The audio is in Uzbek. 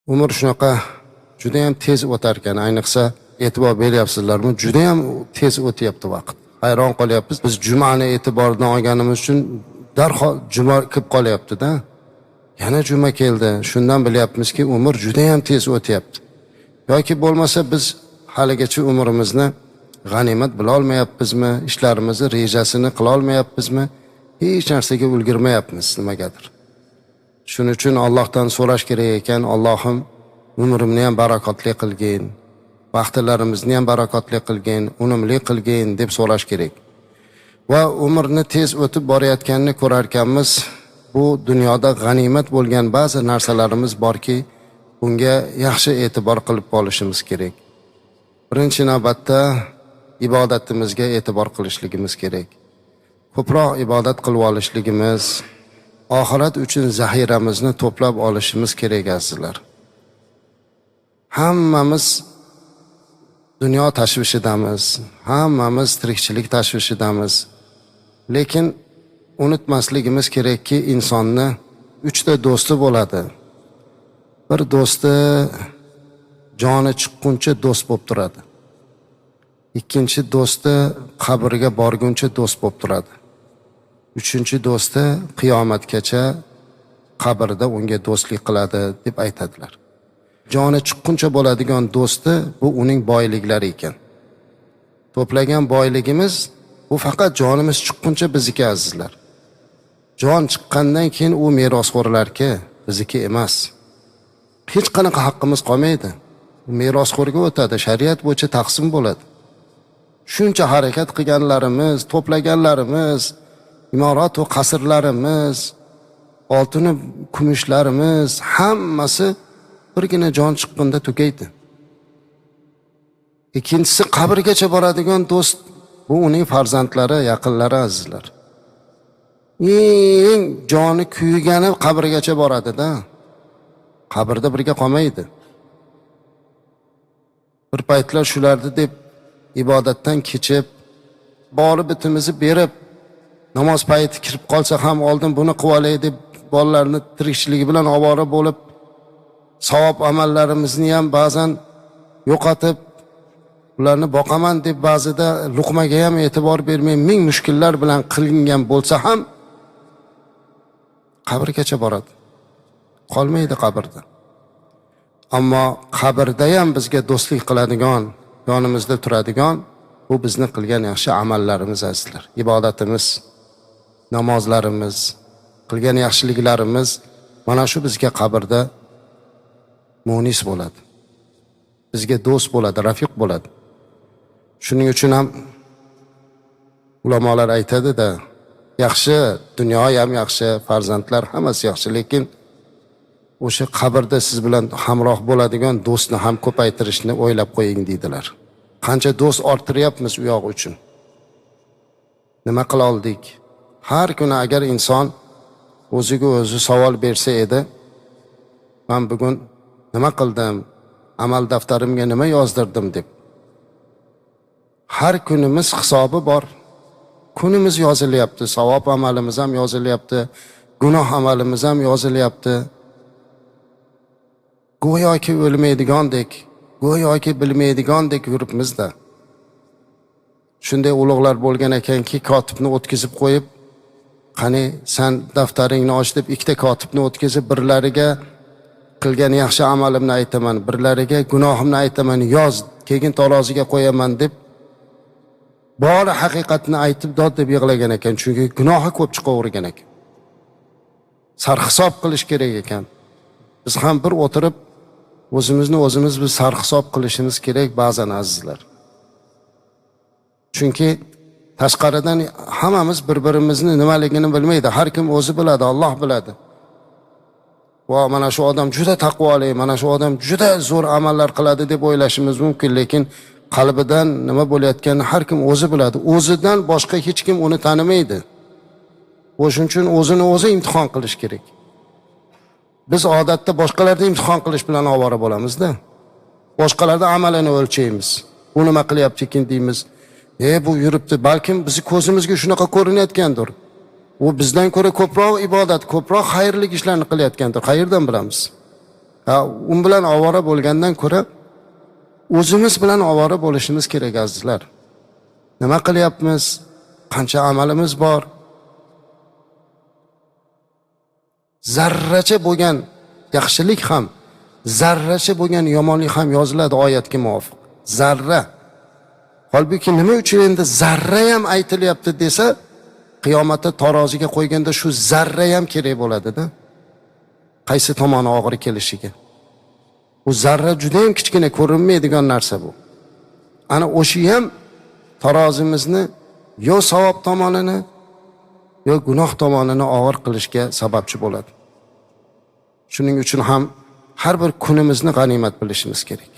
Umr shunaqa juda ham tez o'tar ekan, ayniqsa e'tibor beryapsizlarmi? Juda ham tez o'tyapti vaqt. Hayron qolyapmiz. Biz jumani e'tibordan olganimiz uchun darhol juma kelib qolyapti-da. Yana juma keldi. Shundan bilyapmizki, umr juda ham tez o'tyapti. Yoki bo'lmasa biz haligacha umrimizni g'animat bila olmayapmizmi? Ishlarimizni rejasini qila olmayapmizmi? Hech narsaga ulgurmayapmiz nimagadir. Shuning uchun Allohdan so'rash kerak ekan, Allohim umrimni ham barakotli qilgin, vaqtlarimizni ham barakotli qilgin, unumli qilgin deb so'rash kerak. Va umrni tez o'tib borayotganini ko'rar ekanmiz. Bu dunyoda g'animat bo'lgan ba'zi narsalarimiz borki, bunga yaxshi e'tibor qilib olishimiz kerak. Birinchi navbatda ibodatimizga e'tibor qilishligimiz kerak. Ko'proq ibodat qilib olishligimiz, oxirat uchun zaxiramizni to'plab olishimiz kerak azizlar. Hammamiz dunyo tashvishidamiz, hammamiz tirikchilik tashvishidamiz. Lekin unutmasligimiz kerakki, insonni 3 ta do'sti bo'ladi. Bir do'sti joni chiqquncha do'st bo'lib turadi. Ikkinchi do'sti qabrga borguncha do'st bo'lib turadi. Uchinchi do'sti qiyomatgacha qabrda unga do'stlik qiladi deb aytadilar. Joni chiqquncha bo'ladigan do'sti bu uning boyliklari ekan. To'plagan boyligimiz bu faqat jonimiz chiqquncha bizniki azizlar. Jon chiqqandan keyin u merosxo'rlarga, bizniki emas. Hech qanaqa haqqimiz qolmaydi. Merosxo'rga o'tadi, shariat bo'yicha taqsim bo'ladi. Shuncha harakat qilganlarimiz, to'plaganlarimiz, imorat va qasrlarimiz, oltin kumushlarimiz hammasi birgina jon chiqqanda tugaydi. Ikkinchisi qabrgacha boradigan do'st, bu uning farzandlari, yaqinlari azizlar. Eng joni kuygani qabrgacha boradi-da. Qabrda birga qolmaydi. Bir paytlar shularni deb ibodatdan kechib, bori bitimizni berib, namoz payti kirib qolsa ham oldin buni qilib olay deb bolalarni tirikchiligi bilan ovora bo'lib, savob amallarimizni ham ba'zan yo'qotib, ularni boqaman deb ba'zida luqmaga ham e'tibor bermay ming mushkullar bilan qilingan bo'lsa ham qabrgacha boradi. Qolmaydi qabrda. Ammo qabrda ham bizga do'stlik qiladigan, yonimizda turadigan bu bizni qilgan yaxshi amallarimiz azizlar. Ibodatimiz, namozlarimiz, qilgan yaxshiliklarimiz mana shu bizga qabrda munis bo'ladi. Bizga do'st bo'ladi, rafiq bo'ladi. Shuning uchun ham ulamolar aytadi-da, yaxshi, dunyo ham yaxshi, farzandlar hammasi yaxshi, lekin o'sha qabrda siz bilan hamroh bo'ladigan do'stni ham ko'paytirishni o'ylab qo'ying deydilar. Qancha do'st orttiryapmiz u yoq uchun? Nima qila oldik? Har kuni agar inson o'ziga o'zi savol bersa edi, men bugun nima qildim? Amal daftarimga nima yozdirdim deb. Har kunimiz hisobi bor. Kunimiz yozilyapti, savob amalimiz ham yozilyapti, gunoh amalimiz ham yozilyapti. Go'yoki o'lmaydigandek, go'yoki bilmaydigandek yuribmizda. Shunday ulug'lar bo'lgan ekanki, kotibni o'tkazib qo'yib, qani sen daftaringni och deb ikkita kotibni o'tkazib, birlariga qilgan yaxshi amalimni aytaman, birlariga gunohimni aytaman, yoz, keyin taroziga qo'yaman deb bor haqiqatni aytib dod deb yig'lagan ekan, chunki gunohi ko'p chiqavergan ekan. Sarhisob qilish kerak ekan. Biz ham bir o'tirib o'zimiz bir sarhisob qilishimiz kerak ba'zan azizlar. Chunki tashqaridan hammamiz bir-birimizni nimaligini bilmaydi. Har kim o'zi biladi, Alloh biladi. Va mana shu odam juda taqvoli, mana shu odam juda zo'r amallar qiladi deb o'ylashimiz mumkin, lekin qalbidan nima bo'layotganini har kim o'zi biladi. O'zidan boshqa hech kim uni tanimaydi. O'shuning uchun o'zini o'zi imtihon qilish kerak. Biz odatda boshqalarni imtihon qilish bilan ovora bo'lamiz-da. Boshqalarning amalini o'lchaymiz. U nima qilyapti ekan deymiz. Bu yuribdi, balkim bizni ko'zimizga shunaqa ko'rinayotgandir. U bizdan ko'ra ko'proq ibodat, ko'proq xayrli ishlarni qilayotgandir. Qayerdan bilamiz? U bilan ovora bo'lgandan ko'ra o'zimiz bilan ovora bo'lishimiz kerak azizlar. Nima qilyapmiz? Qancha amalimiz bor? Zarracha bo'lgan yaxshilik ham, zarracha bo'lgan yomonlik ham yoziladi oyatga muvofiq. Zarra. Holbuki nima uchun endi zarra ham aytilyapti desa, qiyomatda taroziga qo'yganda shu zarra ham kerak bo'ladi-da. Qaysi tomoni og'ir kelishiga. Bu zarra juda ham kichkina ko'rinmaydigan narsa bu. Ana o'sha ham tarozimizni yo savob tomonini yo gunoh tomonini og'ir qilishga sababchi bo'ladi. Shuning uchun ham har bir kunimizni g'animat bilishimiz kerak.